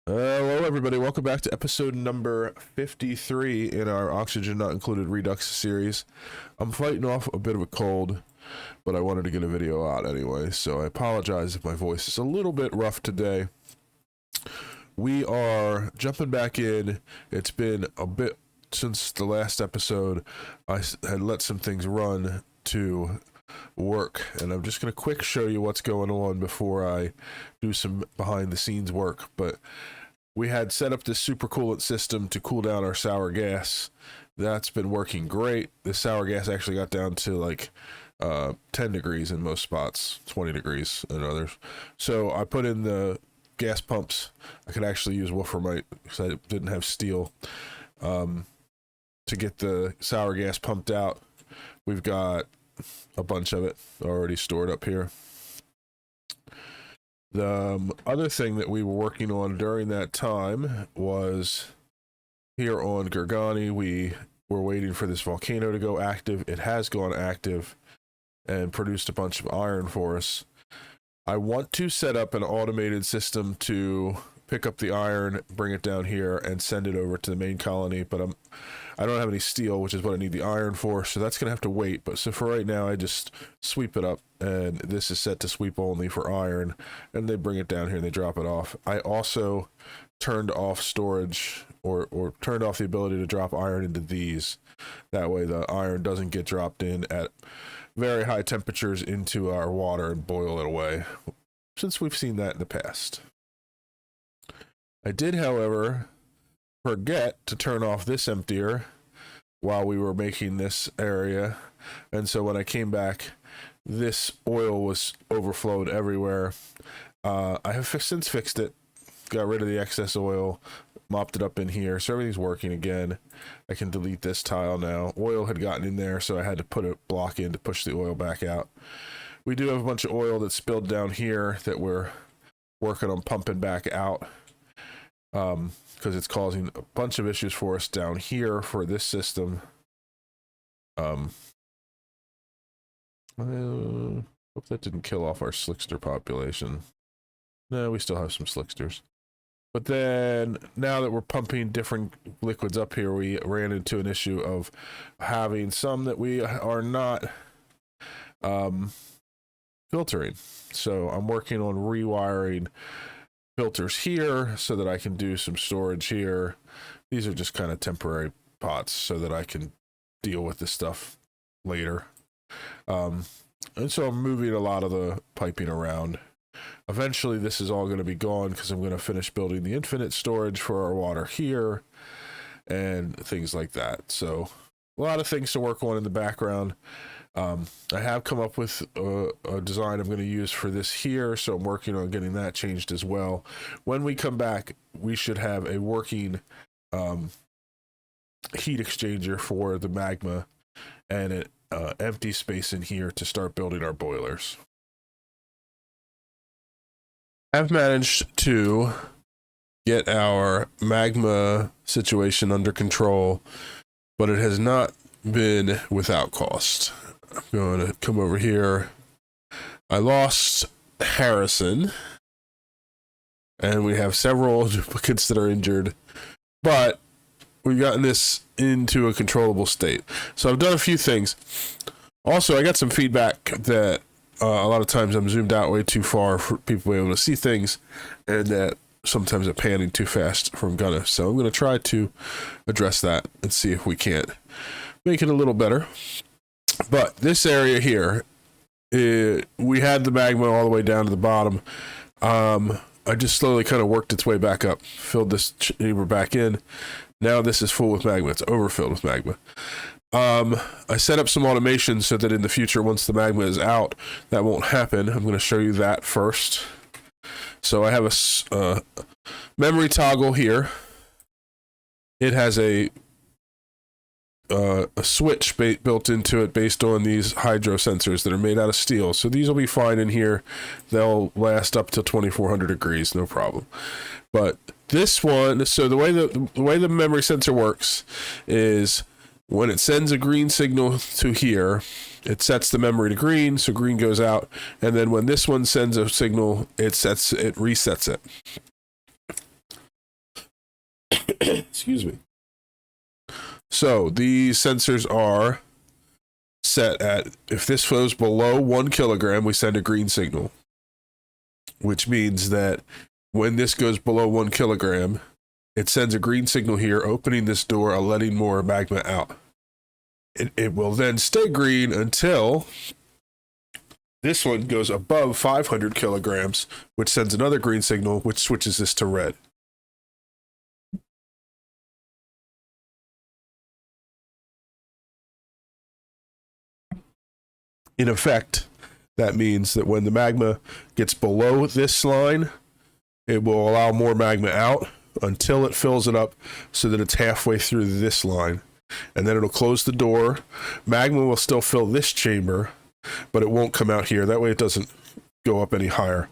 Hello, everybody. Welcome back to episode number 53 in our Oxygen Not Included Redux series. I'm fighting off a bit of a cold, but I wanted to get a video out anyway, so I apologize if my voice is a little bit rough today. We are jumping back in. It's been a bit since the last episode. I had let some things run to work, and I'm just going to quick show you what's going on before I do some behind the scenes work. But we had set up this supercoolant system to cool down our sour gas. That's been working great. The sour gas actually got down to like 10 degrees in most spots, 20 degrees in others. So I put in the gas pumps. I could actually use wolframite because I didn't have steel to get the sour gas pumped out. We've got a bunch of it already stored up here. The other thing that we were working on during that time was here on Gorgani. We were waiting for this volcano to go active. It has gone active and produced a bunch of iron for us. I want to set up an automated system to pick up the iron, bring it down here, and send it over to the main colony, but I don't have any steel, which is what I need the iron for, so that's going to have to wait. But so for right now, I just sweep it up, and this is set to sweep only for iron, and they bring it down here and they drop it off. I also turned off storage, or turned off the ability to drop iron into these. That way the iron doesn't get dropped in at very high temperatures into our water and boil it away, since we've seen that in the past. I did, however, forget to turn off this emptier while we were making this area, and so when I came back, this oil was overflowed everywhere. I have since fixed it, got rid of the excess oil, mopped it up in here, so everything's working again. I can delete this tile now. Oil had gotten in there, so I had to put a block in to push the oil back out. We do have a bunch of oil that's spilled down here that we're working on pumping back out, because it's causing a bunch of issues for us down here for this system. Hope that didn't kill off our slickster population. No, we still have some slicksters. But then, now that we're pumping different liquids up here, we ran into an issue of having some that we are not filtering. So I'm working on rewiring filters here so that I can do some storage here. These are just kind of temporary pots so that I can deal with this stuff later. And so I'm moving a lot of the piping around. Eventually this is all going to be gone because I'm going to finish building the infinite storage for our water here and things like that. So a lot of things to work on in the background. I have come up with a design I'm going to use for this here, so I'm working on getting that changed as well. When we come back, we should have a working heat exchanger for the magma and an empty space in here to start building our boilers. I've managed to get our magma situation under control, but it has not been without cost. I'm going to come over here. I lost Harrison, and we have several duplicates that are injured, but we've gotten this into a controllable state. So I've done a few things. Also, I got some feedback that a lot of times I'm zoomed out way too far for people to be able to see things, and that sometimes I'm panning too fast from Gunna. So I'm going to try to address that and see if we can't make it a little better. But this area here, we had the magma all the way down to the bottom. I just slowly kind of worked its way back up, filled this chamber back in. Now this is full with magma. It's overfilled with magma. I set up some automation so that in the future, once the magma is out, that won't happen. I'm going to show you that first. So I have a memory toggle here. It has a switch built into it based on these hydro sensors that are made out of steel. So these will be fine in here. They'll last up to 2400 degrees, no problem. But this one, so the way the memory sensor works is when it sends a green signal to here, it sets the memory to green, so green goes out, and then when this one sends a signal, it resets it. Excuse me. So these sensors are set at, if this flows below 1 kilogram, we send a green signal, which means that when this goes below 1 kilogram, it sends a green signal here, opening this door and letting more magma out. It will then stay green until this one goes above 500 kilograms, which sends another green signal, which switches this to red. In effect, that means that when the magma gets below this line, it will allow more magma out until it fills it up so that it's halfway through this line. And then it'll close the door. Magma will still fill this chamber, but it won't come out here. That way it doesn't go up any higher.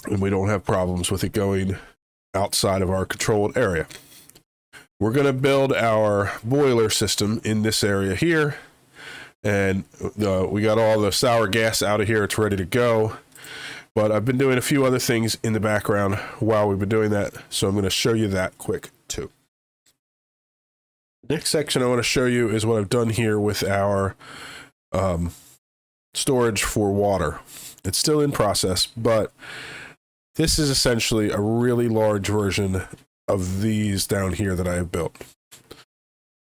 And we don't have problems with it going outside of our controlled area. We're going to build our boiler system in this area here. And we got all the sour gas out of here. It's ready to go. But I've been doing a few other things in the background while we've been doing that. So I'm going to show you that quick too. Next section I want to show you is what I've done here with our storage for water. It's still in process, but this is essentially a really large version of these down here that I have built.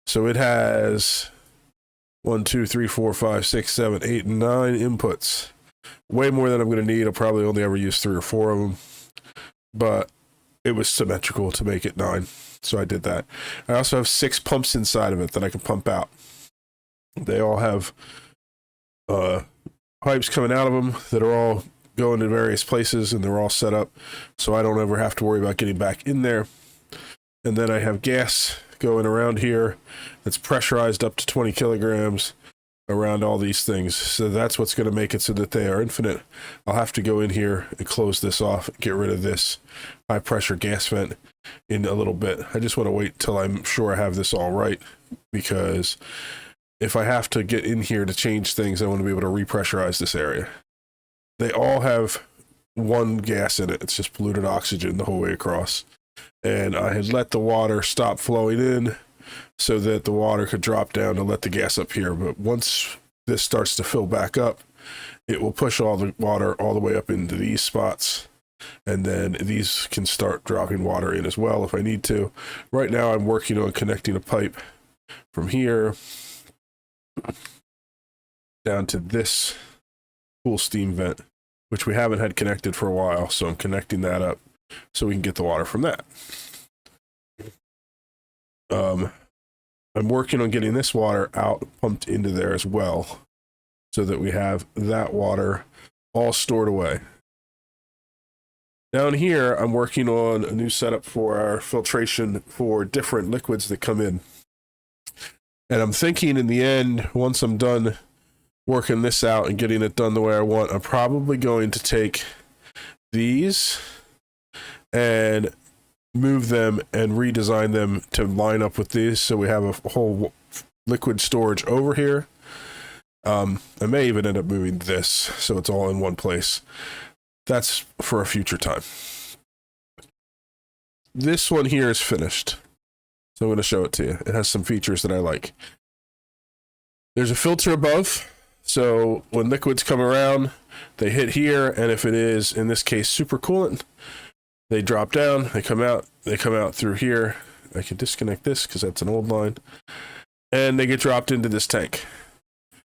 So it has 1, 2, 3, 4, 5, 6, 7, 8, 9 inputs. Way more than I'm going to need. I'll probably only ever use 3 or 4 of them, but it was symmetrical to make it 9. So I did that. I also have 6 pumps inside of it that I can pump out. They all have pipes coming out of them that are all going to various places, and they're all set up so I don't ever have to worry about getting back in there. And then I have gas going around here that's pressurized up to 20 kilograms around all these things. So that's what's going to make it so that they are infinite. I'll have to go in here and close this off, get rid of this high pressure gas vent in a little bit. I just want to wait till I'm sure I have this all right, because if I have to get in here to change things, I want to be able to repressurize this area. They all have one gas in it. It's just polluted oxygen the whole way across. And I had let the water stop flowing in so that the water could drop down to let the gas up here. But once this starts to fill back up, it will push all the water all the way up into these spots. And then these can start dropping water in as well if I need to. Right now I'm working on connecting a pipe from here down to this cool steam vent, which we haven't had connected for a while. So I'm connecting that up so we can get the water from that. I'm working on getting this water out, pumped into there as well, so that we have that water all stored away. Down here, I'm working on a new setup for our filtration for different liquids that come in. And I'm thinking in the end, once I'm done working this out and getting it done the way I want, I'm probably going to take these and move them and redesign them to line up with these, so we have a whole liquid storage over here. I may even end up moving this so it's all in one place. That's for a future time. This one here is finished, so I'm going to show it to you. It has some features that I like. There's a filter above, so when liquids come around, they hit here, and if it is, in this case, supercoolant, they drop down, they come out through here. I can disconnect this because that's an old line. And they get dropped into this tank.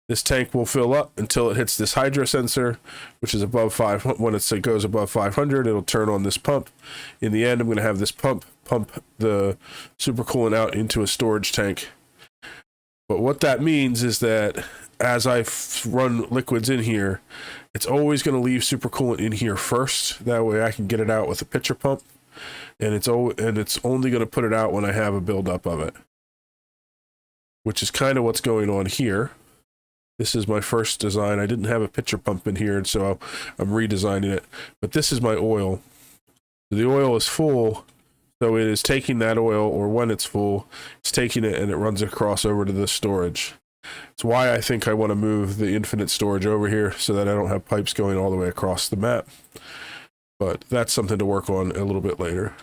This tank will fill up until it hits this hydro sensor, which is above 500. When it goes above 500, it'll turn on this pump. In the end, I'm going to have this pump the supercoolant out into a storage tank. But what that means is that as I run liquids in here, it's always going to leave supercoolant in here first. That way I can get it out with a pitcher pump, and it's only going to put it out when I have a buildup of it, which is kind of what's going on here. This is my first design. I didn't have a pitcher pump in here, and so I'm redesigning it. But this is my oil. The oil is full, so it is taking that oil, or when it's full, it's taking it and it runs across over to the storage. It's why I think I want to move the infinite storage over here so that I don't have pipes going all the way across the map. But that's something to work on a little bit later.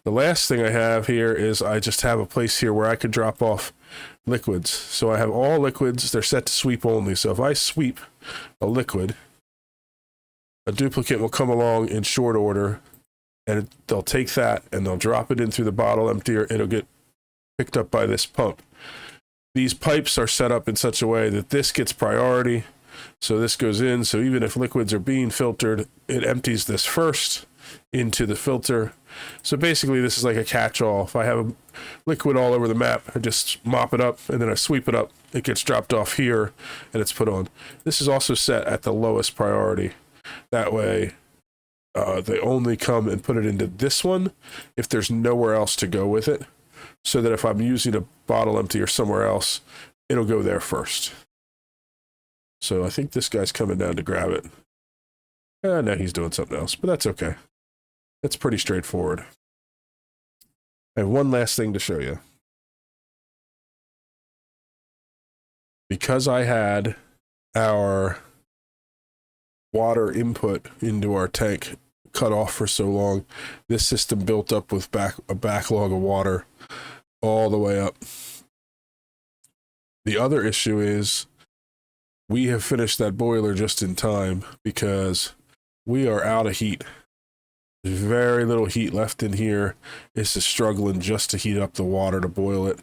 The last thing I have here is I just have a place here where I could drop off liquids. So I have all liquids. They're set to sweep only. So if I sweep a liquid, a duplicate will come along in short order, and they'll take that and they'll drop it in through the bottle emptier. It'll get picked up by this pump. These pipes are set up in such a way that this gets priority. So this goes in. So even if liquids are being filtered, it empties this first into the filter. So basically this is like a catch-all. If I have a liquid all over the map, I just mop it up and then I sweep it up. It gets dropped off here and it's put on. This is also set at the lowest priority. That way they only come and put it into this one if there's nowhere else to go with it. So that if I'm using a bottle emptier somewhere else, it'll go there first. So I think this guy's coming down to grab it. No, he's doing something else, but that's okay. That's pretty straightforward. I have one last thing to show you. Because I had our water input into our tank cut off for so long, this system built up with a backlog of water all the way up. The other issue is we have finished that boiler just in time because we are out of heat. There's very little heat left in here. It's just struggling just to heat up the water to boil it.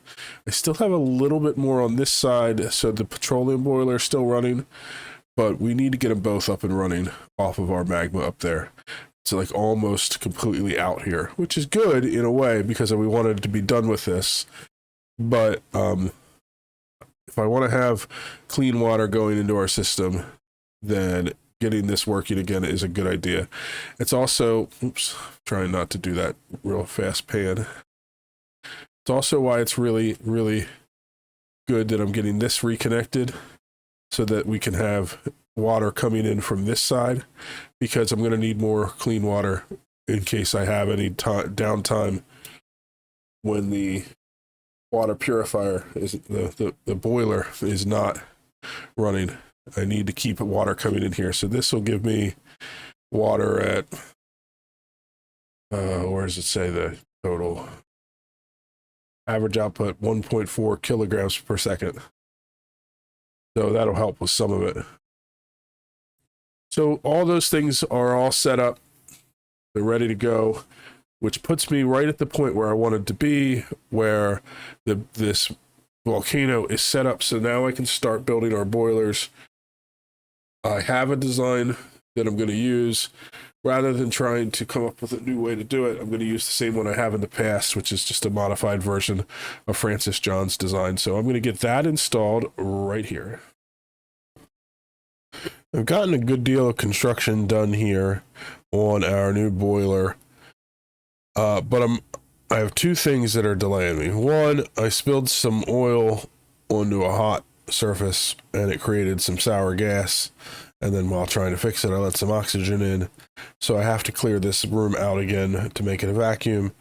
I still have a little bit more on this side, so the petroleum boiler is still running, but we need to get them both up and running off of our magma up there. It's like almost completely out here, which is good in a way because we wanted to be done with this. But if I want to have clean water going into our system, then getting this working again is a good idea. It's also, oops, trying not to do that real fast pan. It's also why it's really, really good that I'm getting this reconnected so that we can have water coming in from this side, because I'm going to need more clean water in case I have any downtime when the water purifier is the boiler is not running. I need to keep water coming in here. So this will give me water at where does it say the total average output? 1.4 kilograms per second. So that'll help with some of it. So all those things are all set up. They're ready to go, which puts me right at the point where I wanted to be, where this volcano is set up. So now I can start building our boilers. I have a design that I'm going to use. Rather than trying to come up with a new way to do it, I'm going to use the same one I have in the past, which is just a modified version of Francis John's design. So I'm going to get that installed right here. I've gotten a good deal of construction done here on our new boiler, but I have two things that are delaying me. One, I spilled some oil onto a hot surface and it created some sour gas, and then while trying to fix it, I let some oxygen in, so I have to clear this room out again to make it a vacuum.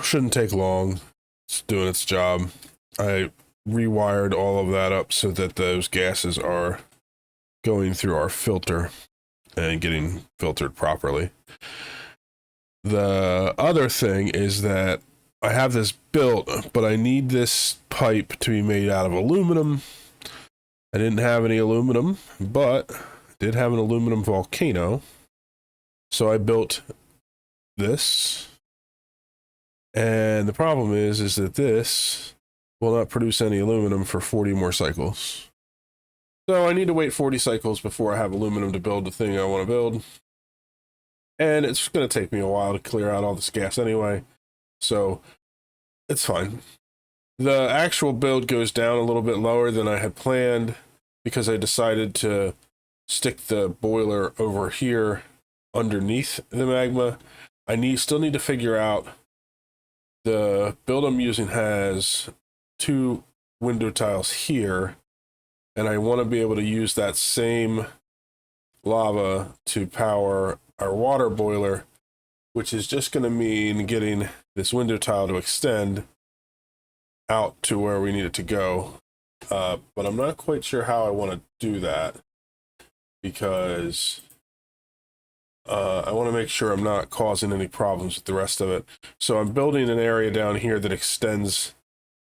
Shouldn't take long. It's doing its job. I rewired all of that up so that those gases are going through our filter and getting filtered properly. The other thing is that I have this built, but I need this pipe to be made out of aluminum. I didn't have any aluminum, but I did have an aluminum volcano. So I built this. And the problem is that this will not produce any aluminum for 40 more cycles. So I need to wait 40 cycles before I have aluminum to build the thing I want to build. And it's going to take me a while to clear out all this gas anyway. So it's fine. The actual build goes down a little bit lower than I had planned because I decided to stick the boiler over here underneath the magma. I still need to figure out the build I'm using has 2 window tiles here, and I want to be able to use that same lava to power our water boiler, which is just going to mean getting this window tile to extend out to where we need it to go. But I'm not quite sure how I want to do that, because I want to make sure I'm not causing any problems with the rest of it. So I'm building an area down here that extends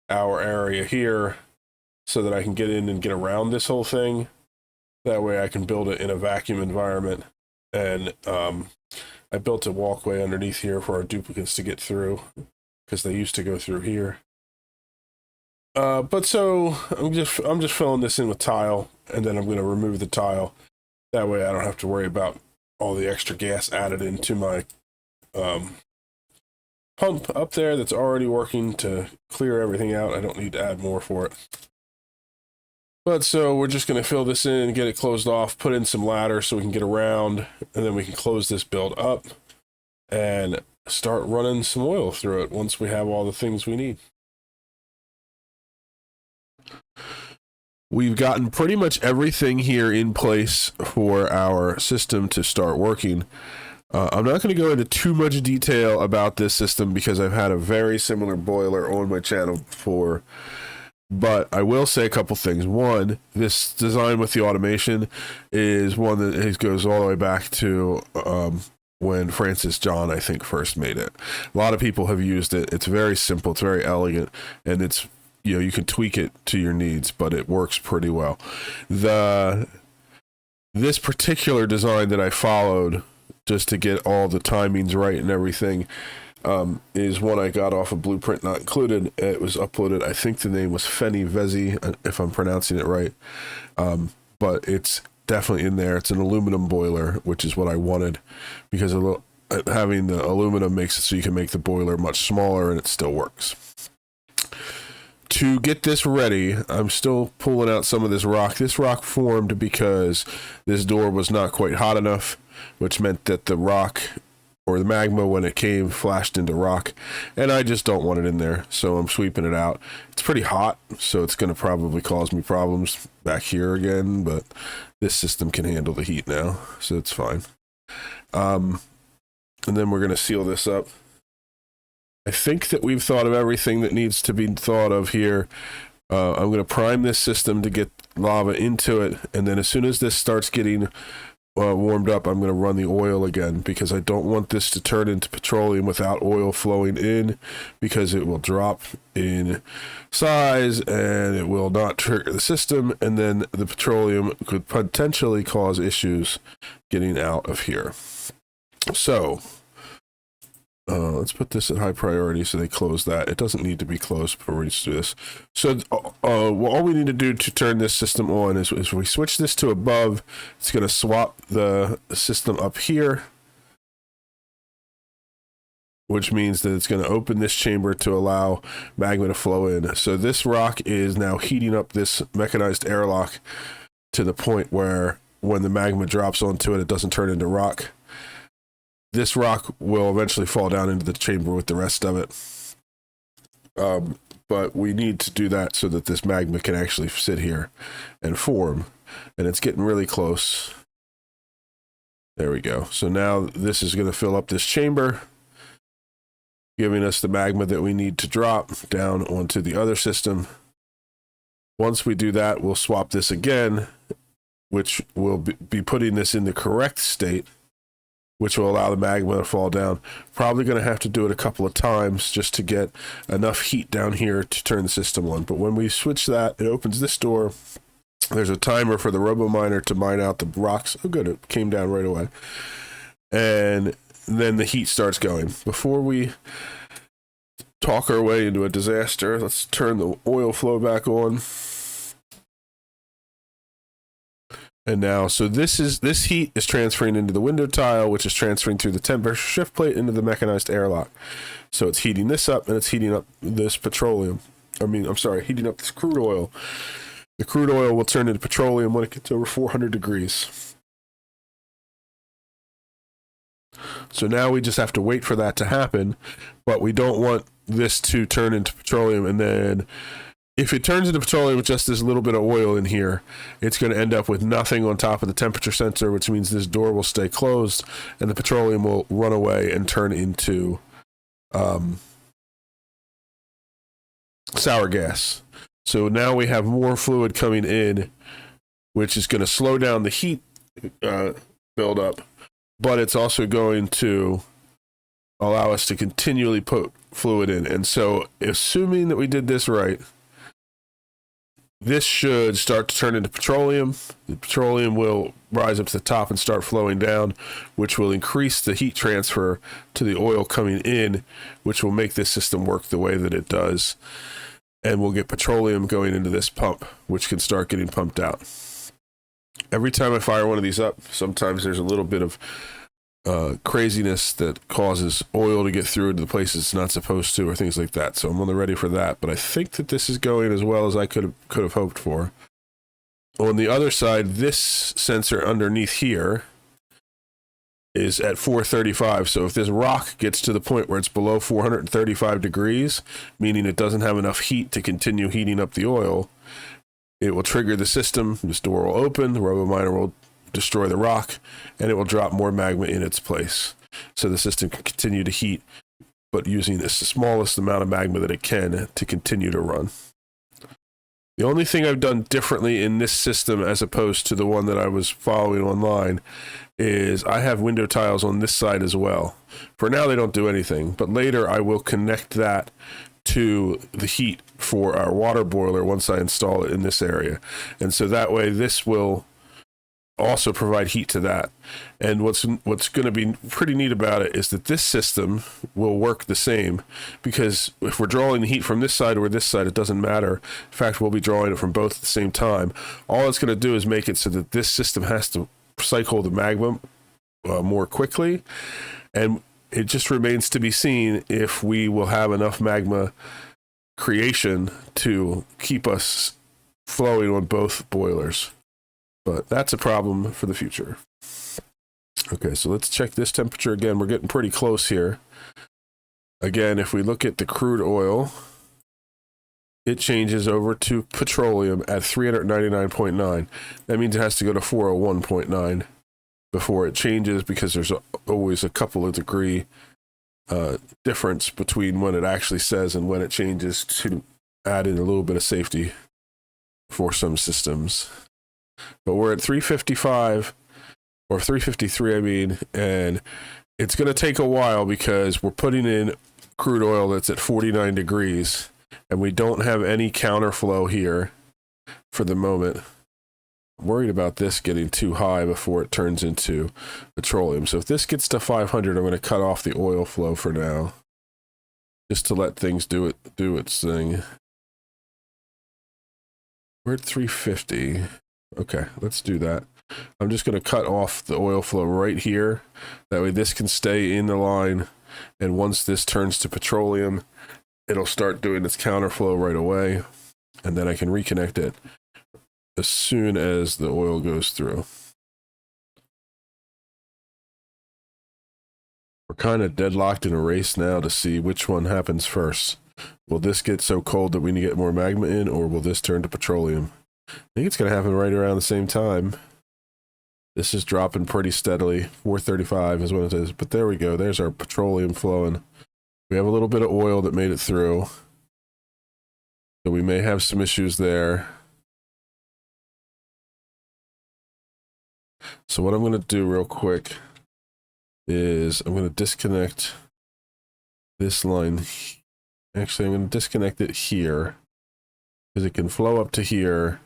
our area here so that I can get in and get around this whole thing. That way I can build it in a vacuum environment. And I built a walkway underneath here for our duplicates to get through, because they used to go through here. But so I'm just filling this in with tile, and then I'm going to remove the tile. That way I don't have to worry about all the extra gas added into my pump up there that's already working to clear everything out. I don't need to add more for it. But so we're just going to fill this in, get it closed off, put in some ladder so we can get around, and then we can close this build up and start running some oil through it once we have all the things we need. We've gotten pretty much everything here in place for our system to start working. I'm not going to go into too much detail about this system because I've had a very similar boiler on my channel before. But I will say a couple things. One, this design with the automation is one that goes all the way back to when Francis John, I think, first made it. A lot of people have used it. It's very simple. It's very elegant. And it's, you can tweak it to your needs, but it works pretty well. This particular design that I followed just to get all the timings right and everything is one I got off of Blueprint Not Included. It was uploaded. I think the name was Feni Vezi, if I'm pronouncing it right. But it's definitely in there. It's an aluminum boiler, which is what I wanted, because having the aluminum makes it so you can make the boiler much smaller and it still works. To get this ready, I'm still pulling out some of this rock. This rock formed because this door was not quite hot enough, which meant that the rock, or the magma, when it came, flashed into rock, and I just don't want it in there, so I'm sweeping it out. It's pretty hot, so it's going to probably cause me problems back here again, but this system can handle the heat now, so it's fine. And then we're going to seal this up. I think that we've thought of everything that needs to be thought of here. I'm going to prime this system to get lava into it, and then as soon as this starts getting warmed up, I'm going to run the oil again, because I don't want this to turn into petroleum without oil flowing in, because it will drop in size and it will not trigger the system, and then the petroleum could potentially cause issues getting out of here. So let's put this at high priority so they close that. It doesn't need to be closed before we do this. So all we need to do to turn this system on is we switch this to above. It's going to swap the system up here, which means that it's going to open this chamber to allow magma to flow in. So this rock is now heating up this mechanized airlock to the point where when the magma drops onto it, it doesn't turn into rock. This rock will eventually fall down into the chamber with the rest of it. But we need to do that so that this magma can actually sit here and form. And it's getting really close. There we go. So now this is going to fill up this chamber, giving us the magma that we need to drop down onto the other system. Once we do that, we'll swap this again, which will be putting this in the correct state, which will allow the magma to fall down. Probably going to have to do it a couple of times just to get enough heat down here to turn the system on. But when we switch that, it opens this door. There's a timer for the robo miner to mine out the rocks. Oh, good. It came down right away. And then the heat starts going. Before we talk our way into a disaster, let's turn the oil flow back on. And now, so this heat is transferring into the window tile, which is transferring through the temperature shift plate into the mechanized airlock. So it's heating this up, and it's heating up this petroleum. Heating up this crude oil. The crude oil will turn into petroleum when it gets over 400 degrees. So now we just have to wait for that to happen, but we don't want this to turn into petroleum, and then if it turns into petroleum with just this little bit of oil in here, it's going to end up with nothing on top of the temperature sensor, which means this door will stay closed and the petroleum will run away and turn into sour gas. So now we have more fluid coming in, which is going to slow down the heat buildup, but it's also going to allow us to continually put fluid in. And so, assuming that we did this right, this should start to turn into petroleum. The petroleum will rise up to the top and start flowing down, which will increase the heat transfer to the oil coming in, which will make this system work the way that it does. And we'll get petroleum going into this pump, which can start getting pumped out. Every time I fire one of these up, sometimes there's a little bit of craziness that causes oil to get through into the places it's not supposed to, or things like that. So I'm on the ready for that. But I think that this is going as well as I could have hoped for. On the other side, this sensor underneath here is at 435. So if this rock gets to the point where it's below 435 degrees, meaning it doesn't have enough heat to continue heating up the oil, it will trigger the system. This door will open. The RoboMiner will destroy the rock, and it will drop more magma in its place. So the system can continue to heat, but using the smallest amount of magma that it can to continue to run. The only thing I've done differently in this system as opposed to the one that I was following online is I have window tiles on this side as well. For now, they don't do anything, but later I will connect that to the heat for our water boiler once I install it in this area. And so that way this will also provide heat to that. And what's going to be pretty neat about it is that this system will work the same, because if we're drawing the heat from this side or this side, it doesn't matter. In fact, we'll be drawing it from both at the same time. All it's going to do is make it so that this system has to cycle the magma more quickly, and it just remains to be seen if we will have enough magma creation to keep us flowing on both boilers. But that's a problem for the future. Okay, so let's check this temperature again. We're getting pretty close here. Again, if we look at the crude oil, it changes over to petroleum at 399.9. That means it has to go to 401.9 before it changes, because there's always a couple of degree difference between when it actually says and when it changes, to add in a little bit of safety for some systems. But we're at 355, or 353, I mean, and it's going to take a while because we're putting in crude oil that's at 49 degrees, and we don't have any counterflow here for the moment. I'm worried about this getting too high before it turns into petroleum. So if this gets to 500, I'm going to cut off the oil flow for now, just to let things do its thing. We're at 350. Okay, let's do that. I'm just going to cut off the oil flow right here. That way this can stay in the line, and once this turns to petroleum, it'll start doing its counterflow right away, and then I can reconnect it as soon as the oil goes through. We're kind of deadlocked in a race now to see which one happens first. Will this get so cold that we need to get more magma in, or will this turn to petroleum? I think it's going to happen right around the same time. This is dropping pretty steadily. 435 is what it is. But there we go. There's our petroleum flowing. We have a little bit of oil that made it through, so we may have some issues there. So what I'm going to do real quick is I'm going to disconnect this line. Actually, I'm going to disconnect it here, because it can flow up to here.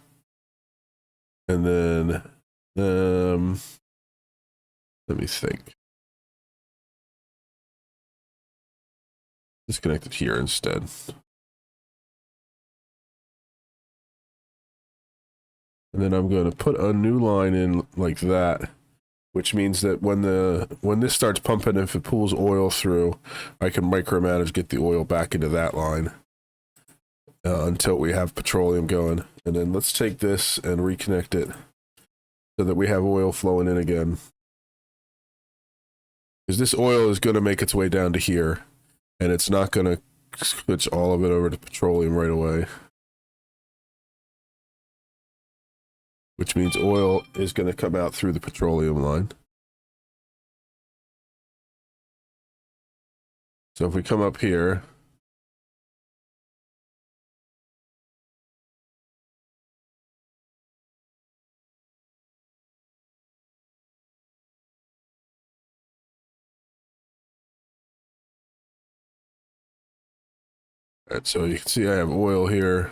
And then, let me think. Disconnect it here instead. And then I'm going to put a new line in like that, which means that when this starts pumping, if it pulls oil through, I can micromanage, get the oil back into that line until we have petroleum going. And then let's take this and reconnect it so that we have oil flowing in again. Because this oil is going to make its way down to here, and it's not going to switch all of it over to petroleum right away. Which means oil is going to come out through the petroleum line. So if we come up here, All right, so you can see I have oil here.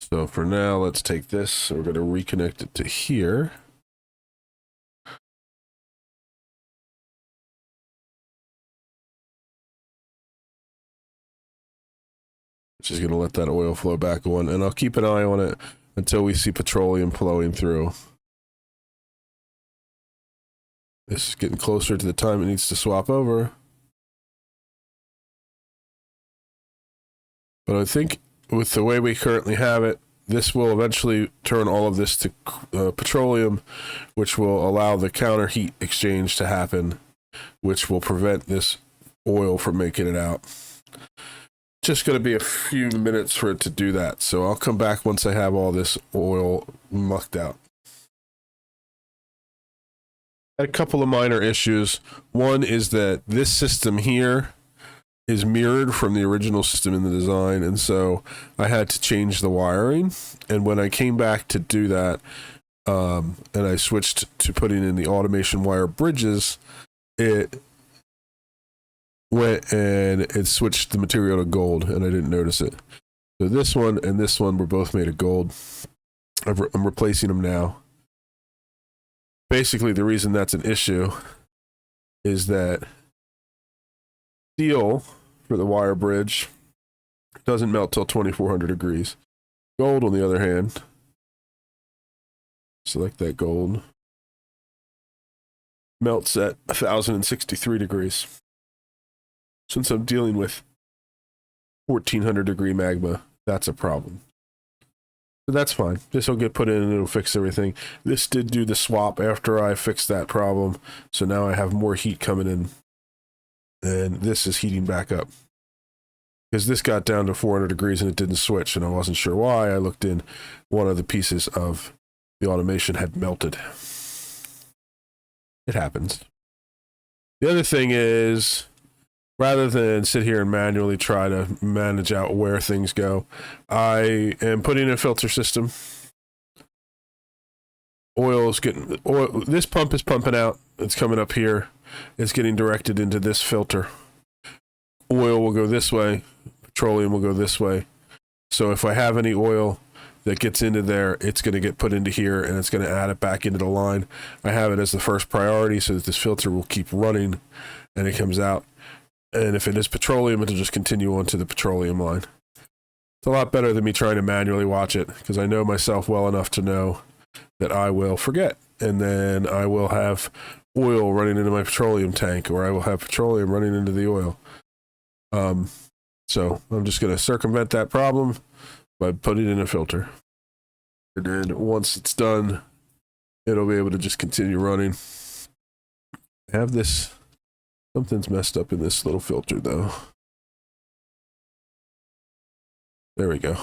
So for now, let's take this. So we're going to reconnect it to here. Just going to let that oil flow back on, and I'll keep an eye on it until we see petroleum flowing through. This is getting closer to the time it needs to swap over. But I think with the way we currently have it, this will eventually turn all of this to petroleum, which will allow the counter heat exchange to happen, which will prevent this oil from making it out. Just going to be a few minutes for it to do that. So I'll come back once I have all this oil mucked out. A couple of minor issues. One is that this system here is mirrored from the original system in the design, and so I had to change the wiring. And when I came back to do that, and I switched to putting in the automation wire bridges, it went and it switched the material to gold, and I didn't notice it. So this one and this one were both made of gold. I'm replacing them now. Basically, the reason that's an issue is that steel for the wire bridge doesn't melt till 2400 degrees. Gold, on the other hand, select that gold, melts at 1063 degrees. Since I'm dealing with 1400 degree magma, that's a problem. So that's fine. This will get put in and it'll fix everything. This did do the swap after I fixed that problem, so now I have more heat coming in, and this is heating back up. Because this got down to 400 degrees and it didn't switch, and I wasn't sure why. I looked in, one of the pieces of the automation had melted. It happens. The other thing is, rather than sit here and manually try to manage out where things go, I am putting in a filter system. Oil is getting, oil, this pump is pumping out. It's coming up here. It's getting directed into this filter. Oil will go this way. Petroleum will go this way. So if I have any oil that gets into there, it's going to get put into here, and it's going to add it back into the line. I have it as the first priority so that this filter will keep running and it comes out. And if it is petroleum, it'll just continue on to the petroleum line. It's a lot better than me trying to manually watch it, because I know myself well enough to know that I will forget, and then I will have oil running into my petroleum tank, or I will have petroleum running into the oil. So I'm just going to circumvent that problem by putting in a filter. And then once it's done, it'll be able to just continue running. I have this, something's messed up in this little filter though. There we go.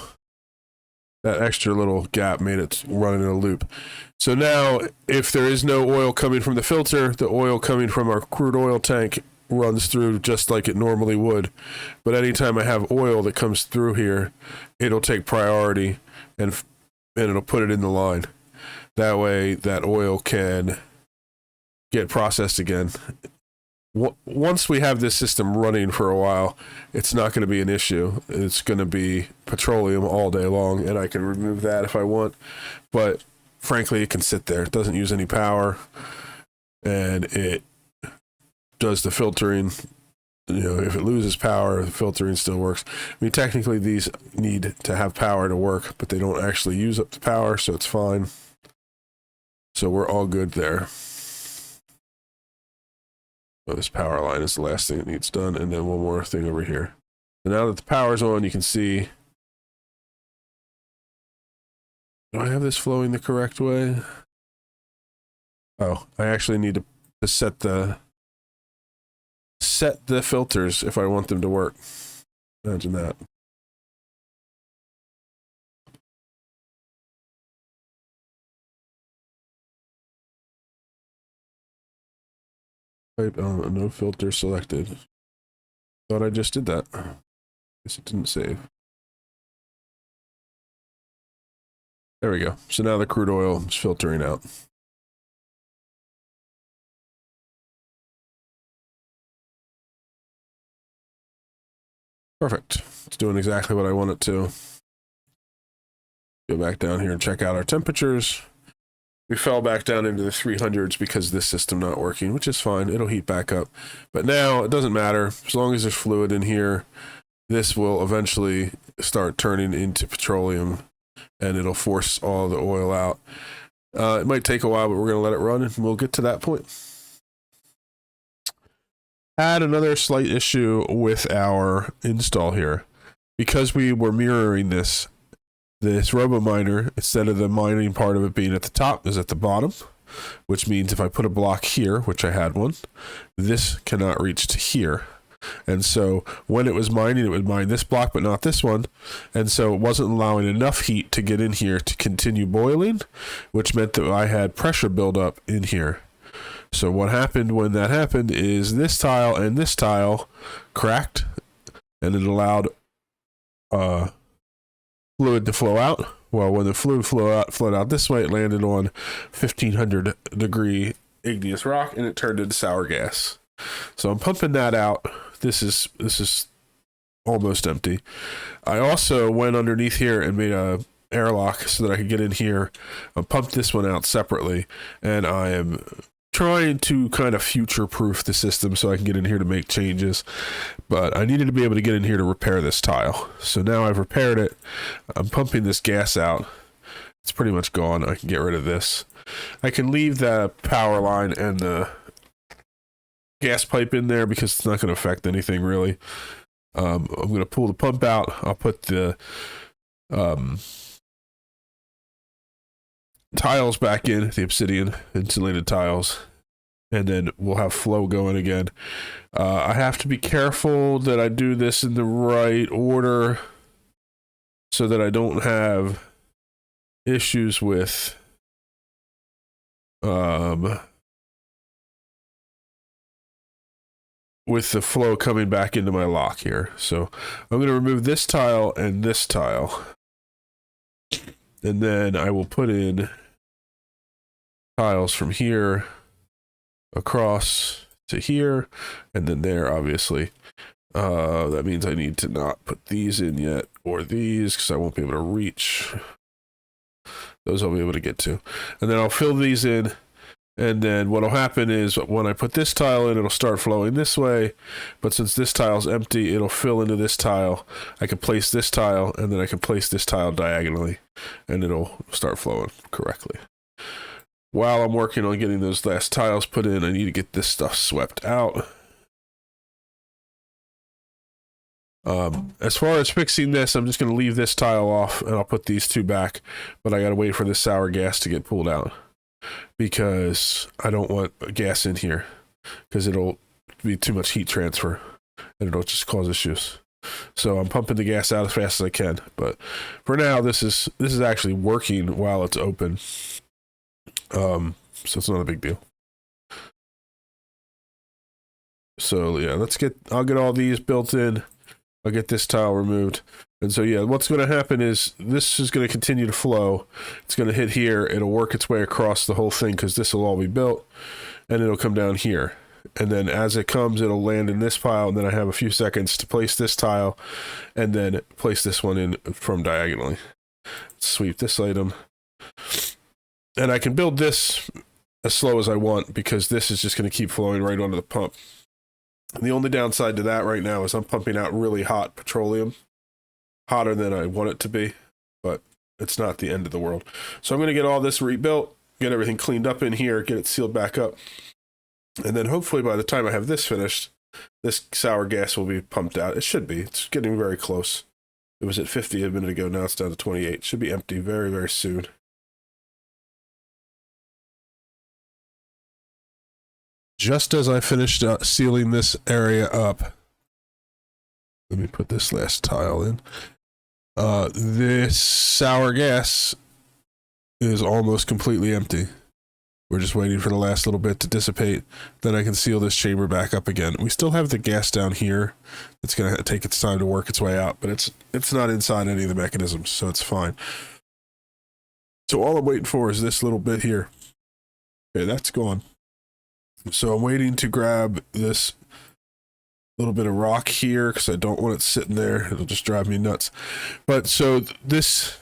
That extra little gap made it run in a loop. So now, if there is no oil coming from the filter, the oil coming from our crude oil tank runs through just like it normally would. But anytime I have oil that comes through here, it'll take priority and it'll put it in the line. That way, that oil can get processed again. Once we have this system running for a while, it's not going to be an issue. It's going to be petroleum all day long, and I can remove that if I want. But frankly, it can sit there. It doesn't use any power, and it does the filtering. You know, if it loses power, the filtering still works. I mean, technically, these need to have power to work, but they don't actually use up the power, so it's fine. So we're all good there. So this power line is the last thing that needs done, and then one more thing over here. So now that the power's on, you can see. Do I have this flowing the correct way? Oh, I actually need to set the filters if I want them to work. Imagine that. Type no filter selected. Thought I just did that. Guess it didn't save. There we go. So now the crude oil is filtering out. Perfect. It's doing exactly what I want it to. Go back down here and check out our temperatures. We fell back down into the 300s because this system not working, which is fine. It'll heat back up. But now it doesn't matter. As long as there's fluid in here, this will eventually start turning into petroleum and it'll force all the oil out. It might take a while, but we're going to let it run and we'll get to that point. Had another slight issue with our install here. Because we were mirroring this RoboMiner, instead of the mining part of it being at the top, is at the bottom, which means if I put a block here, which I had one, this cannot reach to here. And so when it was mining, it would mine this block, but not this one. And so it wasn't allowing enough heat to get in here to continue boiling, which meant that I had pressure buildup in here. So what happened when that happened is this tile and this tile cracked, and it allowed fluid to flow out. Well, when the fluid flowed out this way, it landed on 1500 degree igneous rock, and it turned into sour gas. So I'm pumping that out. This is almost empty. I also went underneath here and made a airlock so that I could get in here. I pumped this one out separately, and I am trying to kind of future-proof the system so I can get in here to make changes. But I needed to be able to get in here to repair this tile. So now I've repaired it. I'm pumping this gas out. It's pretty much gone. I can get rid of this. I can leave the power line and the gas pipe in there because it's not going to affect anything really. I'm going to pull the pump out. I'll put the tiles back in, the obsidian insulated tiles, and then we'll have flow going again. I have to be careful that I do this in the right order so that I don't have issues with the flow coming back into my lock here. So I'm going to remove this tile and this tile, and then I will put in tiles from here across to here, and then there, obviously. That means I need to not put these in yet, or these, because I won't be able to reach. Those I'll be able to get to. And then I'll fill these in, and then what'll happen is when I put this tile in, it'll start flowing this way, but since this tile's empty, it'll fill into this tile. I can place this tile, and then I can place this tile diagonally, and it'll start flowing correctly. While I'm working on getting those last tiles put in, I need to get this stuff swept out. As far as fixing this, I'm just going to leave this tile off, and I'll put these two back, but I got to wait for this sour gas to get pulled out, because I don't want gas in here, because it'll be too much heat transfer, and it'll just cause issues. So I'm pumping the gas out as fast as I can, but for now, this is actually working while it's open. So it's not a big deal. So yeah, I'll get all these built in. I'll get this tile removed. And so yeah, what's going to happen is this is going to continue to flow. It's going to hit here. It'll work its way across the whole thing because this will all be built, and it'll come down here. And then as it comes, it'll land in this pile, and then I have a few seconds to place this tile and then place this one in from diagonally. Sweep this item. And I can build this as slow as I want because this is just going to keep flowing right onto the pump. And the only downside to that right now is I'm pumping out really hot petroleum, hotter than I want it to be, but it's not the end of the world. So I'm going to get all this rebuilt, get everything cleaned up in here, get it sealed back up. And then hopefully by the time I have this finished, this sour gas will be pumped out. It should be. It's getting very close. It was at 50 a minute ago. Now it's down to 28. It should be empty very, very soon. Just as I finished sealing this area up, let me put this last tile in. This sour gas is almost completely empty. We're just waiting for the last little bit to dissipate. Then I can seal this chamber back up again. We still have the gas down here. It's going to take its time to work its way out, but it's not inside any of the mechanisms, so it's fine. So all I'm waiting for is this little bit here. Okay, that's gone. So I'm waiting to grab this little bit of rock here because I don't want it sitting there. It'll just drive me nuts. But so this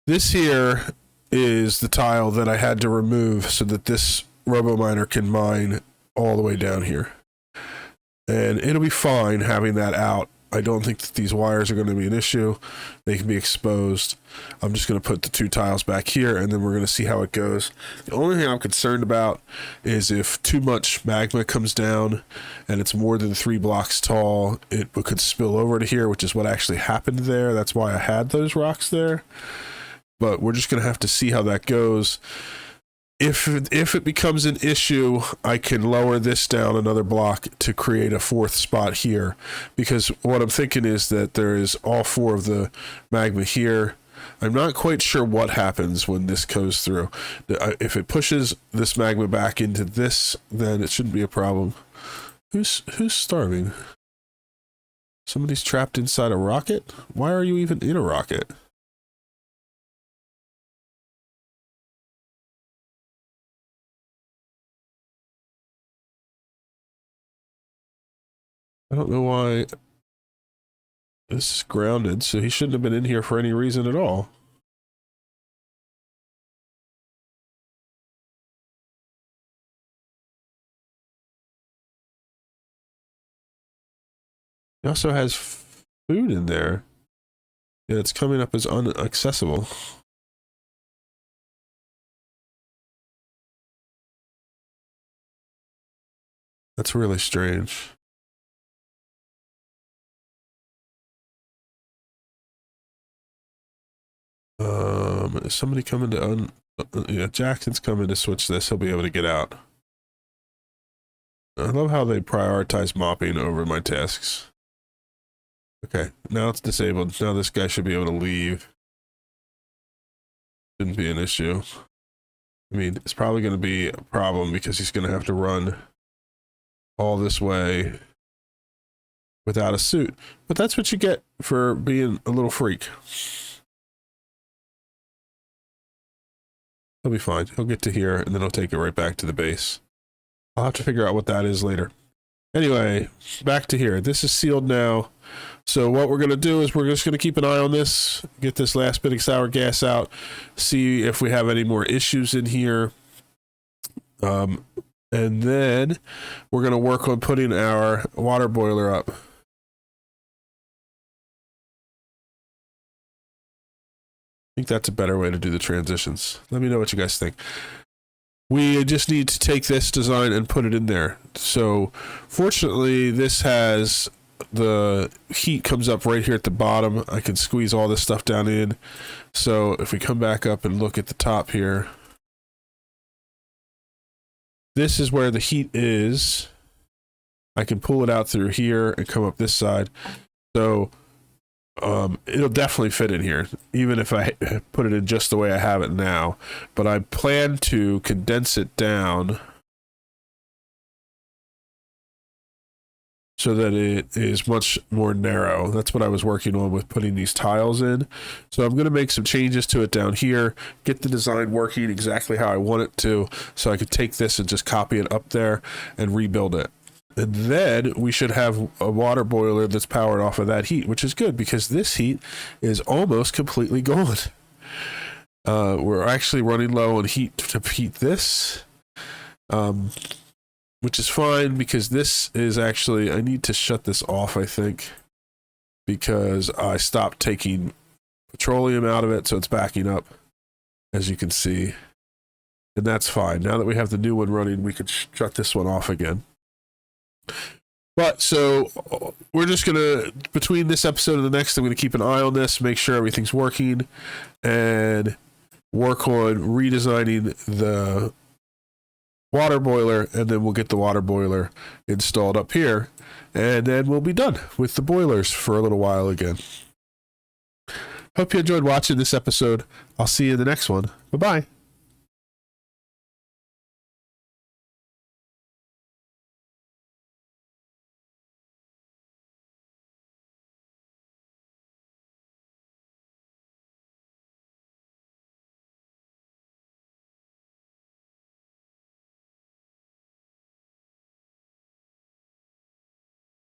here is the tile that I had to remove so that this RoboMiner can mine all the way down here. And it'll be fine having that out. I don't think that these wires are going to be an issue. They can be exposed. I'm just going to put the 2 tiles back here, and then we're going to see how it goes. The only thing I'm concerned about is if too much magma comes down and it's more than 3 blocks tall, it could spill over to here, which is what actually happened there. That's why I had those rocks there. But we're just going to have to see how that goes. If it becomes an issue, I can lower this down another block to create a 4th spot here, because what I'm thinking is that there is all 4 of the magma here. I'm not quite sure what happens when this goes through. If it pushes this magma back into this, then it shouldn't be a problem. Who's starving? Somebody's trapped inside a rocket? Why are you even in a rocket? I don't know why this is grounded, so he shouldn't have been in here for any reason at all. He also has food in there. Yeah, it's coming up as unaccessible. That's really strange. Is somebody coming to yeah, Jackson's coming to switch this. He'll be able to get out. I love how they prioritize mopping over my tasks. Okay, now it's disabled. Now this guy should be able to leave. Shouldn't be an issue. I mean, it's probably going to be a problem because he's going to have to run all this way without a suit. But that's what you get for being a little freak. He'll be fine. He'll get to here, and then he'll take it right back to the base. I'll have to figure out what that is later. Anyway, back to here. This is sealed now. So what we're going to do is we're just going to keep an eye on this, get this last bit of sour gas out, see if we have any more issues in here. And then we're going to work on putting our water boiler up. I think that's a better way to do the transitions. Let me know what you guys think. We just need to take this design and put it in there. So fortunately, this has the heat comes up right here at the bottom. I can squeeze all this stuff down in. So if we come back up and look at the top here, this is where the heat is. I can pull it out through here and come up this side. So it'll definitely fit in here, even if I put it in just the way I have it now. But I plan to condense it down so that it is much more narrow. That's what I was working on with putting these tiles in. So I'm going to make some changes to it down here, get the design working exactly how I want it to, so I could take this and just copy it up there and rebuild it. And then we should have a water boiler that's powered off of that heat, which is good because this heat is almost completely gone. We're actually running low on heat to heat this, which is fine because this is actually, I need to shut this off, I think, because I stopped taking petroleum out of it, so it's backing up, as you can see. And that's fine. Now that we have the new one running, we can shut this one off again. But so we're just gonna, between this episode and the next, I'm gonna keep an eye on this, make sure everything's working, and work on redesigning the water boiler, and then we'll get the water boiler installed up here, and then we'll be done with the boilers for a little while again. Hope you enjoyed watching this episode. I'll see you in the next one. Bye-bye.